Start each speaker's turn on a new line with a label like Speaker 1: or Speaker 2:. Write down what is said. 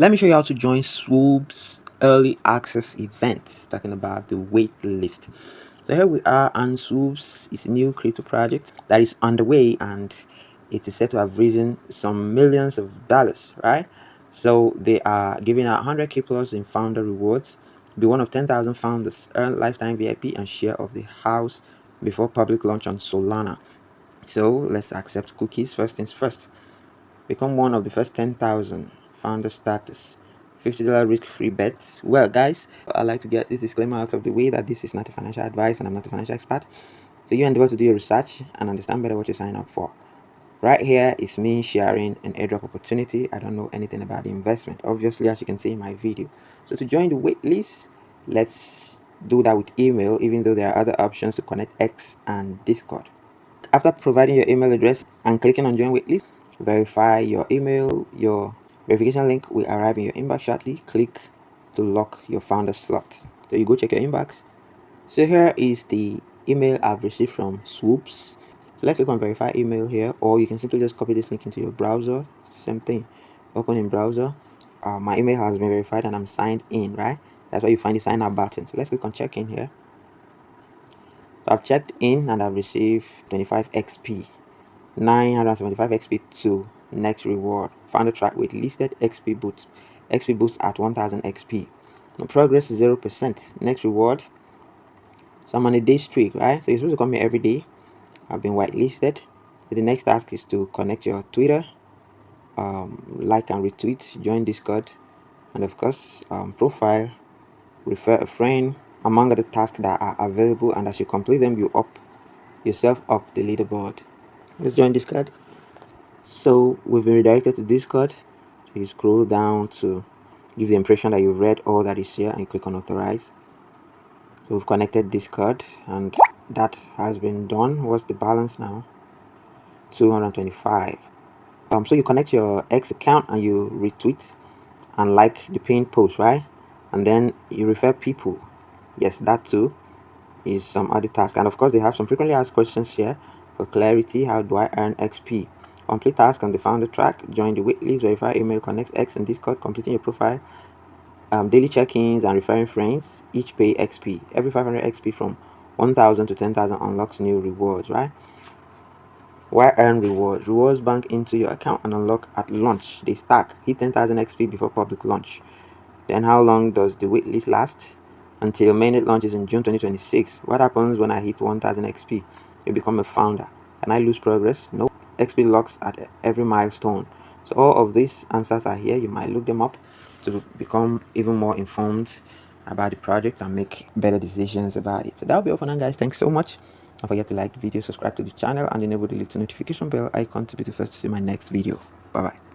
Speaker 1: Let me show you how to join Swoobz early access event, talking about the waitlist. So here we are, and Swoobz is a new crypto project that is underway, and it is said to have risen some millions of dollars, right? So they are giving out 100k plus in founder rewards. Be one of 10,000 founders, earn lifetime VIP and share of the house before public launch on Solana. So let's accept cookies. First things first, become one of the first 10,000 founder status. $50 risk-free bets. Well, guys, I like to get this disclaimer out of the way that this is not a financial advice and I'm not a financial expert. So you endeavor to do your research and understand better what you're signing up for. Right here is me sharing an airdrop opportunity. I don't know anything about the investment, obviously, as you can see in my video. So to join the waitlist, let's do that with email, even though there are other options to connect X and Discord. After providing your email address and clicking on join waitlist, verify your email. Your verification link will arrive in your inbox shortly. Click to lock your founder slot. So you go check your inbox. So here is the email I've received from Swoobz. So let's click on verify email here, or you can simply just copy this link into your browser. Same thing. Open in browser. My email has been verified and I'm signed in, right? That's why you find the sign up button. So let's click on check in here. So I've checked in and I've received 25 XP. 975 XP to next reward. Founder track with listed XP boosts at 1000 XP. No progress is 0%. Next reward. So I'm on a day streak, right? So you're supposed to come here every day. I've been whitelisted. So the next task is to connect your Twitter, like and retweet, join Discord, and of course profile, refer a friend, among other tasks that are available. And as you complete them, you up yourself up the leaderboard. Let's join Discord. So we've been redirected to Discord. So you scroll down to give the impression that you've read all that is here and you click on authorize. So we've connected Discord and that has been done. What's the balance now? 225. So you connect your X account and you retweet and like the pinned post, right? And then you refer people. Yes, that too is some other task. And of course they have some frequently asked questions here for clarity. How do I earn XP? Complete task on the founder track, join the waitlist, verify email, connect X and Discord, completing your profile, daily check-ins and referring friends, each pay XP. Every 500 XP from 1000 to 10,000 unlocks new rewards, right? Why earn rewards? Rewards bank into your account and unlock at launch. They stack. Hit 10,000 XP before public launch. Then how long does the waitlist last? Until mainnet launches in June 2026. What happens when I hit 1000 XP? You become a founder. Can I lose progress? No. XP locks at every milestone. So all of these answers are here. You might look them up to become even more informed about the project and make better decisions about it. So that'll be all for now, guys. Thanks so much. Don't forget to like the video, subscribe to the channel, and enable the little notification bell icon to be the first to see my next video. Bye bye.